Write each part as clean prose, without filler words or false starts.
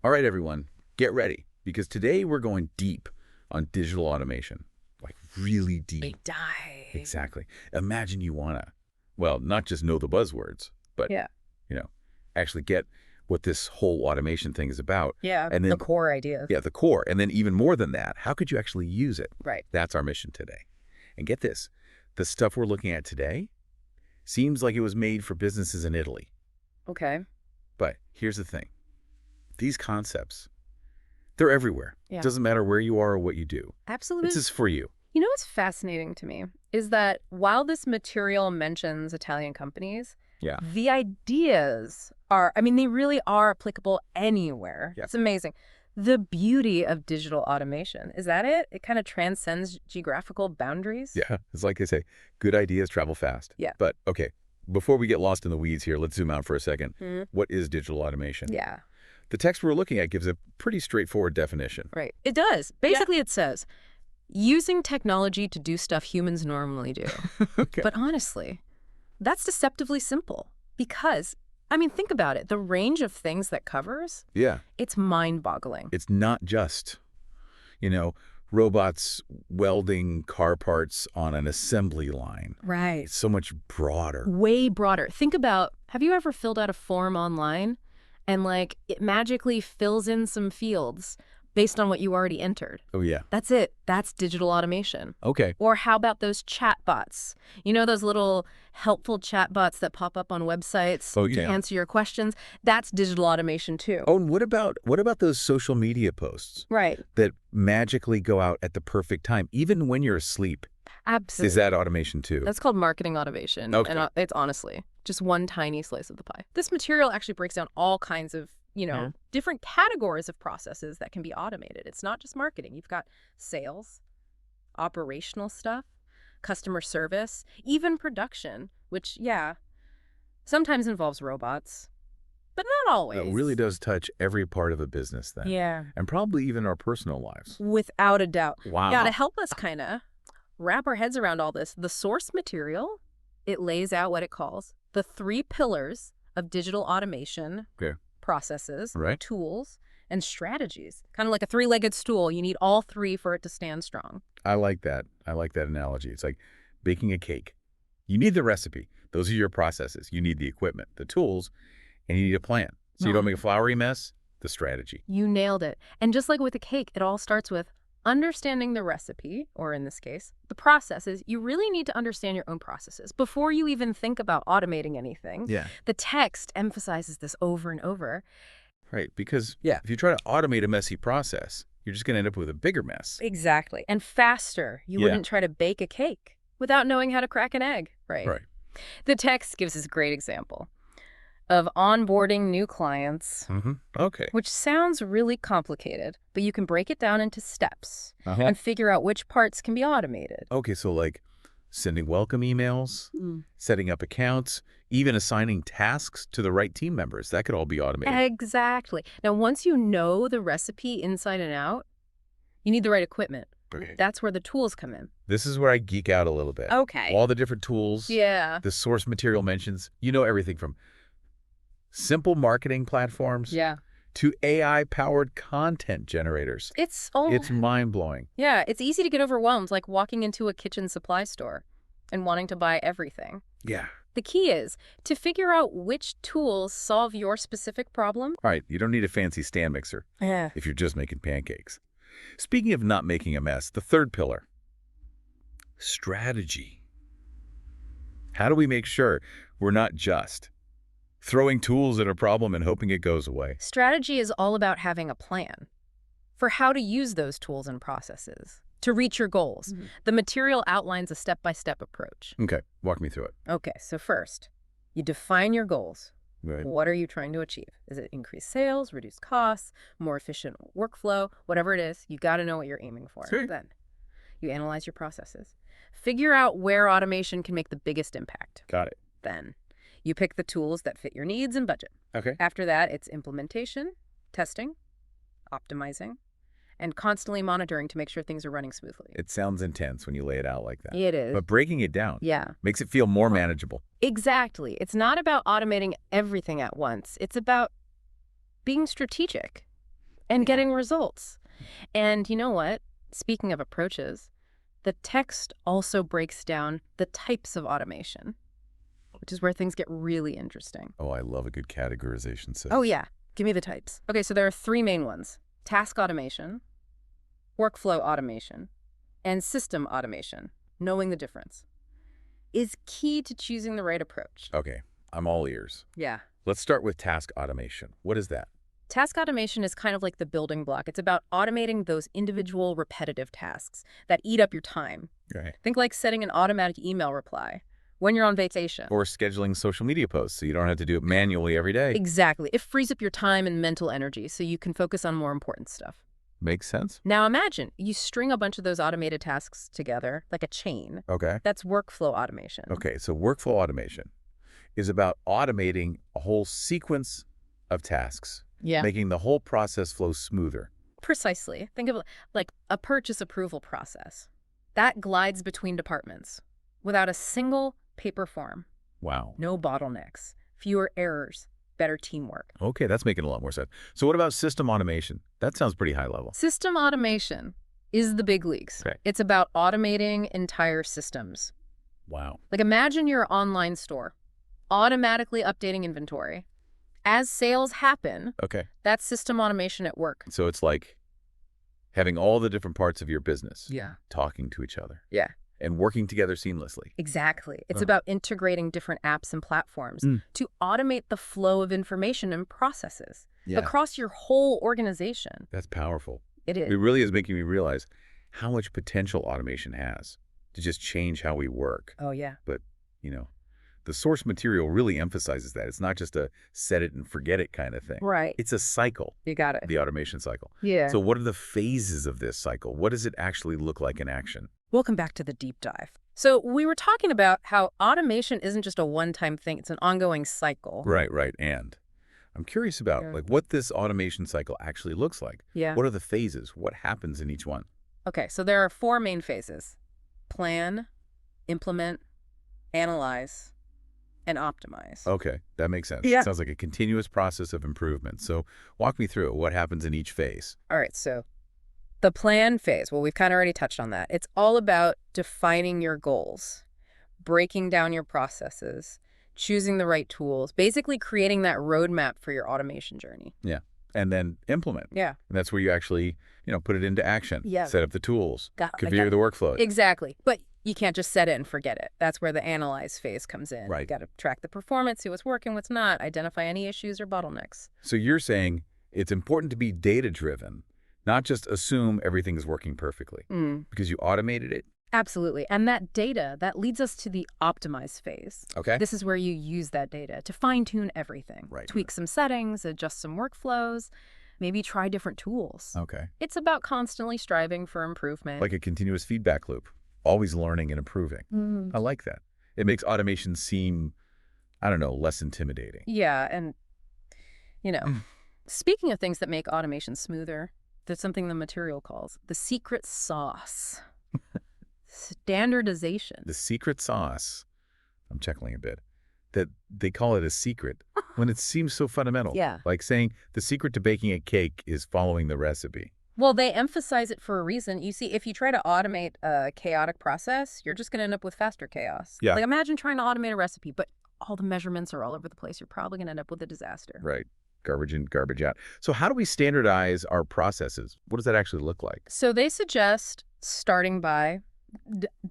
All right, everyone, get ready, because today we're going deep on digital automation, like really deep. Big dive. Exactly. Imagine you want to, well, not just know the buzzwords, but, Yeah. you know, actually get what this whole automation thing is about. Yeah. And The then, core idea. yeah, the core. And then even more than that, how could you actually use it? Right. That's our mission today. And get this, the stuff we're looking at today seems like it was made for businesses in Italy. Okay. But here's the thing. These concepts, they're everywhere. Yeah. It doesn't matter where you are or what you do. Absolutely. This is for you. You know what's fascinating to me is that while this material mentions Italian companies, Yeah. the ideas are, they really are applicable anywhere. Yeah. It's amazing. The beauty of digital automation, is that it? It kind of transcends geographical boundaries. Yeah. It's like they say, good ideas travel fast. Yeah. But, okay, before we get lost in the weeds here, let's zoom out for a second. Mhm. What is digital automation? Yeah. The text we're looking at gives a pretty straightforward definition. Right. It does. Basically, it says, using technology to do stuff humans normally do. Okay. But honestly, that's deceptively simple because, think about it. The range of things that covers, Yeah. it's mind-boggling. It's not just, robots welding car parts on an assembly line. Right. It's so much broader. Way broader. Think about, have you ever filled out a form online and it magically fills in some fields based on what you already entered? Oh, yeah. That's it. That's digital automation. Okay. Or how about those chatbots? You know those little helpful chatbots that pop up on websites to answer your questions? That's digital automation too. Oh, and what about those social media posts Right. that magically go out at the perfect time, even when you're asleep? Absolutely. Is that automation too? That's called marketing automation. Okay. And it's honestly just one tiny slice of the pie. This material actually breaks down all kinds of, different categories of processes that can be automated. It's not just marketing. You've got sales, operational stuff, customer service, even production, which, sometimes involves robots, but not always. It really does touch every part of a business then. Yeah. And probably even our personal lives. Without a doubt. Wow. Yeah, to help us kind of wrap our heads around all this, the source material, it lays out what it calls the 3 pillars of digital automation. Okay. Processes, right. Tools, and strategies. Kind of like a 3-legged stool. You need all 3 for it to stand strong. I like that. I like that analogy. It's like baking a cake. You need the recipe. Those are your processes. You need the equipment, the tools, and you need a plan. So you don't make a floury mess, the strategy. You nailed it. And just like with a cake, it all starts with understanding the recipe, or in this case, the processes. You really need to understand your own processes before you even think about automating anything. Yeah. The text emphasizes this over and over. Right, because if you try to automate a messy process, you're just going to end up with a bigger mess. Exactly. And faster. You wouldn't try to bake a cake without knowing how to crack an egg, right? Right. The text gives us a great example of onboarding new clients, Okay. which sounds really complicated, but you can break it down into steps Uh-huh. and figure out which parts can be automated. Okay, so like sending welcome emails, setting up accounts, even assigning tasks to the right team members. That could all be automated. Exactly. Now, once you know the recipe inside and out, you need the right equipment. Okay. That's where the tools come in. This is where I geek out a little bit. Okay. All the different tools. Yeah. The source material mentions, everything from simple marketing platforms Yeah. to AI-powered content generators. It's mind-blowing. Yeah, it's easy to get overwhelmed, like walking into a kitchen supply store and wanting to buy everything. Yeah. The key is to figure out which tools solve your specific problem. All right, you don't need a fancy stand mixer if you're just making pancakes. Speaking of not making a mess, the 3rd pillar, strategy. How do we make sure we're not just throwing tools at a problem and hoping it goes away? Strategy is all about having a plan for how to use those tools and processes to reach your goals. The material outlines a step-by-step approach. Okay, walk me through it. Okay, so first, you define your goals. Right. What are you trying to achieve? Is it increase sales, reduce costs, more efficient workflow? Whatever it is, you got to know what you're aiming for. Sure. Then you analyze your processes. Figure out where automation can make the biggest impact. Got it. Then you pick the tools that fit your needs and budget. Okay. After that, it's implementation, testing, optimizing, and constantly monitoring to make sure things are running smoothly. It sounds intense when you lay it out like that. It is. But breaking it down makes it feel more manageable. Exactly. It's not about automating everything at once. It's about being strategic and getting results. And you know what? Speaking of approaches, the text also breaks down the types of automation, which is where things get really interesting. Oh, I love a good categorization set. Oh, yeah. Give me the types. Okay, so there are three main ones: task automation, workflow automation, and system automation. Knowing the difference is key to choosing the right approach. Okay, I'm all ears. Yeah. Let's start with task automation. What is that? Task automation is kind of like the building block. It's about automating those individual repetitive tasks that eat up your time. Right. Think like setting an automatic email reply when you're on vacation. Or scheduling social media posts so you don't have to do it manually every day. Exactly. It frees up your time and mental energy so you can focus on more important stuff. Makes sense. Now imagine you string a bunch of those automated tasks together like a chain. Okay. That's workflow automation. Okay, so workflow automation is about automating a whole sequence of tasks, Yeah. making the whole process flow smoother. Precisely. Think of it like a purchase approval process. That glides between departments without a single paper form. Wow. No bottlenecks, fewer errors, better teamwork. Okay, that's making a lot more sense. So what about system automation? That sounds pretty high level. System automation is the big leagues. Okay. It's about automating entire systems. Wow. Like imagine your online store automatically updating inventory. As sales happen, Okay. that's system automation at work. So it's like having all the different parts of your business Yeah. talking to each other Yeah. and working together seamlessly. Exactly. It's Huh. about integrating different apps and platforms Mm. to automate the flow of information and processes across your whole organization. That's powerful. It is. It really is making me realize how much potential automation has to just change how we work. Oh, yeah. But, you know, the source material really emphasizes that. It's not just a set it and forget it kind of thing. Right. It's a cycle, You got it. the automation cycle. Yeah. So what are the phases of this cycle? What does it actually look like in action? Welcome back to the deep dive. So we were talking about how automation isn't just a one-time thing. It's an ongoing cycle. Right. And I'm curious about Yeah. like what this automation cycle actually looks like. Yeah. What are the phases? What happens in each one? Okay, so there are four main phases: plan, implement, analyze, and optimize. Okay, that makes sense. Yeah. Sounds like a continuous process of improvement. So walk me through it. What happens in each phase? All right, so the plan phase, well, we've kind of already touched on that. It's all about defining your goals, breaking down your processes, choosing the right tools, basically creating that roadmap for your automation journey. And then implement. Yeah. And that's where you actually, put it into action. Yeah. Set up the tools. Got Configure the workflow. Exactly. But you can't just set it and forget it. That's where the analyze phase comes in. Right. You got to track the performance, see what's working, what's not, identify any issues or bottlenecks. So you're saying it's important to be data-driven, not just assume everything is working perfectly because you automated it. Absolutely. And that data, that leads us to the optimize phase. Okay. This is where you use that data to fine-tune everything. Right. Tweak some settings, adjust some workflows, maybe try different tools. Okay. It's about constantly striving for improvement. Like a continuous feedback loop, always learning and improving. I like that. It makes automation seem, less intimidating. Yeah, and, speaking of things that make automation smoother, there's something the material calls the secret sauce. Standardization. The secret sauce, I'm chuckling a bit, that they call it a secret when it seems so fundamental. Yeah. Like saying the secret to baking a cake is following the recipe. Well, they emphasize it for a reason. You see, if you try to automate a chaotic process, you're just going to end up with faster chaos. Yeah. Like imagine trying to automate a recipe, but all the measurements are all over the place. You're probably going to end up with a disaster. Right. Garbage in, garbage out. So how do we standardize our processes? What does that actually look like? So they suggest starting by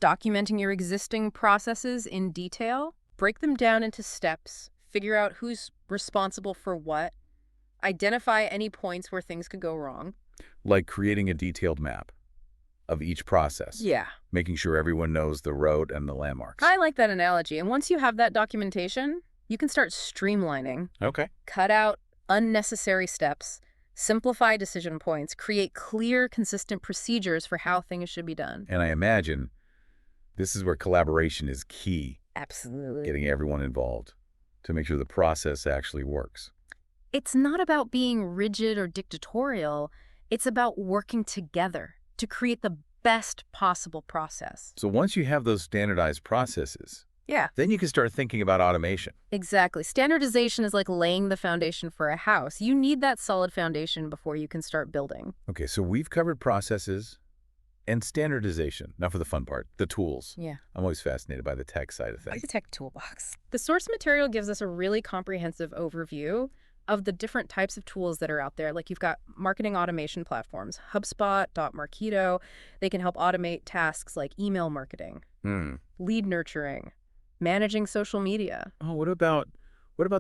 documenting your existing processes in detail, break them down into steps, figure out who's responsible for what, identify any points where things could go wrong. Like creating a detailed map of each process. Yeah. Making sure everyone knows the road and the landmarks. I like that analogy. And once you have that documentation, you can start streamlining, Okay. cut out unnecessary steps, simplify decision points, create clear, consistent procedures for how things should be done. And I imagine this is where collaboration is key, Absolutely. getting everyone involved to make sure the process actually works. It's not about being rigid or dictatorial. It's about working together to create the best possible process. So once you have those standardized processes, Yeah. Then you can start thinking about automation. Exactly. Standardization is like laying the foundation for a house. You need that solid foundation before you can start building. Okay, so we've covered processes and standardization. Now for the fun part, the tools. Yeah. I'm always fascinated by the tech side of Like things. the tech toolbox. The source material gives us a really comprehensive overview of the different types of tools that are out there. Like you've got marketing automation platforms, HubSpot, Marketo. They can help automate tasks like email marketing, lead nurturing, managing social media. Oh, what about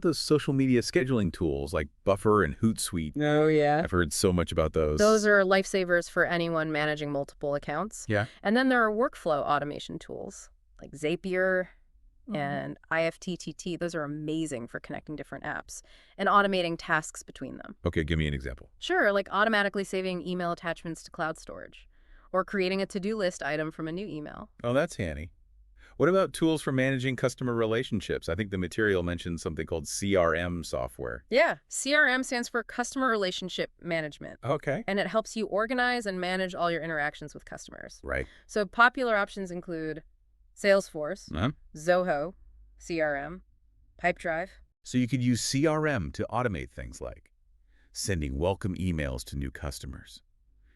those social media scheduling tools like Buffer and Hootsuite? Oh, yeah. I've heard so much about those. Those are lifesavers for anyone managing multiple accounts. Yeah. And then there are workflow automation tools like Zapier and IFTTT. Those are amazing for connecting different apps and automating tasks between them. Okay, give me an example. Sure, like automatically saving email attachments to cloud storage or creating a to-do list item from a new email. Oh, that's handy. What about tools for managing customer relationships? I think the material mentions something called CRM software. Yeah, CRM stands for Customer Relationship Management, Okay. and it helps you organize and manage all your interactions with customers. Right. So popular options include Salesforce, Uh-huh. Zoho, CRM, Pipedrive. So you could use CRM to automate things like sending welcome emails to new customers,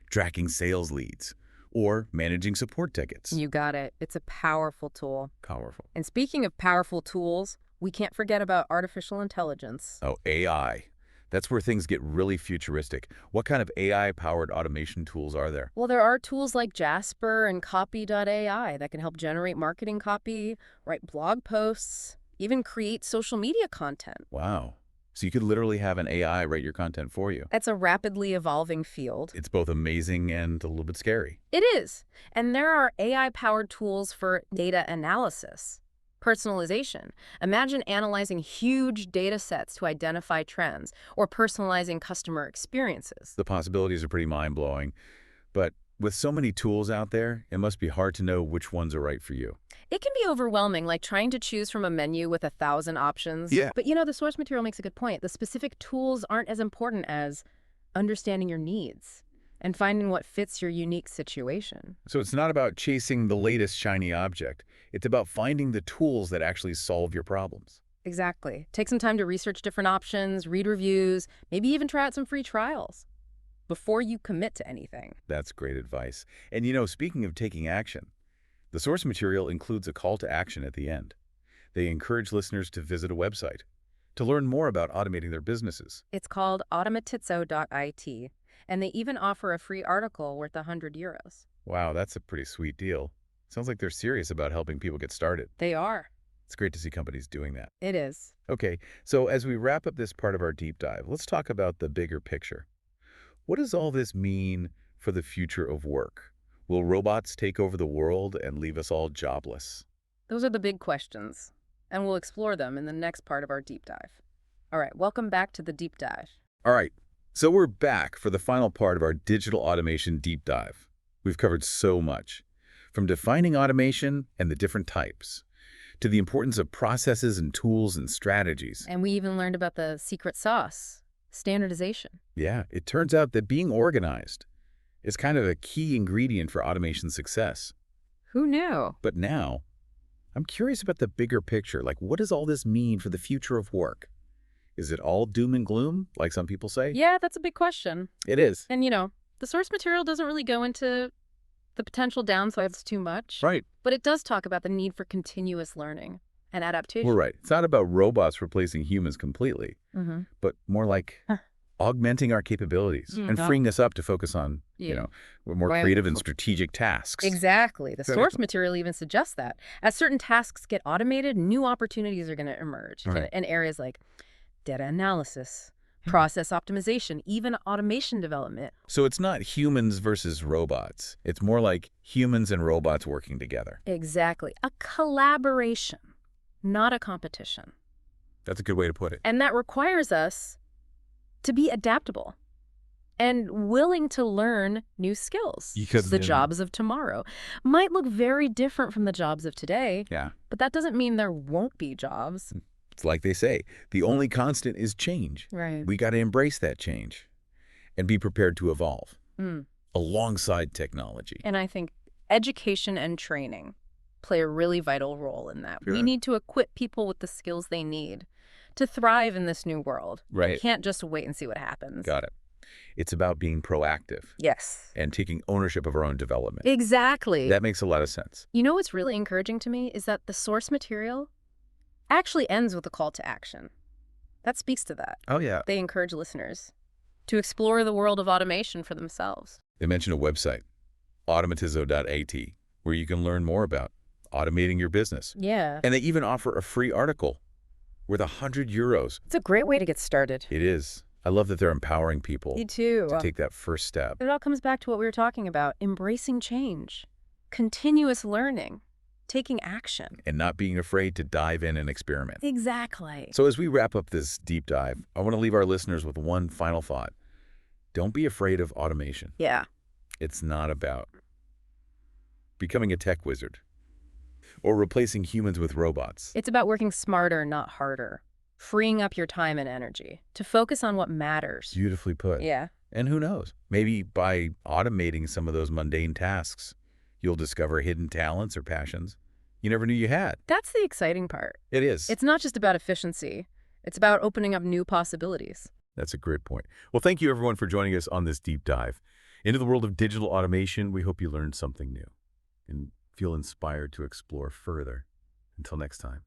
tracking sales leads, or managing support tickets. You got it. It's a powerful tool. Powerful. And speaking of powerful tools, we can't forget about artificial intelligence. Oh, AI. That's where things get really futuristic. What kind of AI-powered automation tools are there? Well, there are tools like Jasper and Copy.ai that can help generate marketing copy, write blog posts, even create social media content. Wow. So you could literally have an AI write your content for you. That's a rapidly evolving field. It's both amazing and a little bit scary. It is. And there are AI-powered tools for data analysis, personalization. Imagine analyzing huge data sets to identify trends or personalizing customer experiences. The possibilities are pretty mind-blowing. But with so many tools out there, it must be hard to know which ones are right for you. It can be overwhelming, like trying to choose from a menu with 1,000 options. Yeah. But the source material makes a good point. The specific tools aren't as important as understanding your needs and finding what fits your unique situation. So it's not about chasing the latest shiny object. It's about finding the tools that actually solve your problems. Exactly. Take some time to research different options, read reviews, maybe even try out some free trials before you commit to anything. That's great advice. And speaking of taking action, the source material includes a call to action at the end. They encourage listeners to visit a website to learn more about automating their businesses. It's called automatizzo.it, and they even offer a free article worth €100. Wow, that's a pretty sweet deal. Sounds like they're serious about helping people get started. They are. It's great to see companies doing that. It is. Okay, so as we wrap up this part of our deep dive, let's talk about the bigger picture. What does all this mean for the future of work? Will robots take over the world and leave us all jobless? Those are the big questions, and we'll explore them in the next part of our deep dive. All right, welcome back to the deep dive. All right, so we're back for the final part of our digital automation deep dive. We've covered so much, from defining automation and the different types, to the importance of processes and tools and strategies. And we even learned about the secret sauce, standardization. Yeah, it turns out that being organized is kind of a key ingredient for automation success. Who knew? But now, I'm curious about the bigger picture. Like, what does all this mean for the future of work? Is it all doom and gloom, like some people say? Yeah, that's a big question. It is. And the source material doesn't really go into the potential downsides too much. Right. But it does talk about the need for continuous learning and adaptation. We're right. It's not about robots replacing humans completely, but more like augmenting our capabilities and freeing us up to focus on, more creative and strategic tasks. Exactly. The Very source cool. material even suggests that. As certain tasks get automated, new opportunities are going to emerge Right. in areas like data analysis, process optimization, even automation development. So it's not humans versus robots. It's more like humans and robots working together. Exactly. A collaboration, not a competition. That's a good way to put it. And that requires us to be adaptable and willing to learn new skills. Because the jobs of tomorrow might look very different from the jobs of today, Yeah. but that doesn't mean there won't be jobs. It's like they say, the only constant is change. Right. We got to embrace that change and be prepared to evolve alongside technology. And I think education and training play a really vital role in that. We Sure. need to equip people with the skills they need to thrive in this new world. Right. We can't just wait and see what happens. Got it. It's about being proactive Yes. and taking ownership of our own development. Exactly. That makes a lot of sense. You know what's really encouraging to me is that the source material actually ends with a call to action. That speaks to that. Oh, yeah. They encourage listeners to explore the world of automation for themselves. They mention a website, automatizo.at, where you can learn more about automating your business. Yeah. And they even offer a free article worth €100. It's a great way to get started. It is. I love that they're empowering people Me too. to take that first step. It all comes back to what we were talking about, embracing change, continuous learning, taking action. And not being afraid to dive in and experiment. Exactly. So as we wrap up this deep dive, I want to leave our listeners with one final thought. Don't be afraid of automation. Yeah. It's not about becoming a tech wizard or replacing humans with robots. It's about working smarter, not harder, freeing up your time and energy to focus on what matters. Beautifully put. Yeah. And who knows, maybe by automating some of those mundane tasks, you'll discover hidden talents or passions you never knew you had. That's the exciting part. It is. It's not just about efficiency. It's about opening up new possibilities. That's a great point. Well, thank you everyone for joining us on this deep dive into the world of digital automation. We hope you learned something new and feel inspired to explore further. Until next time.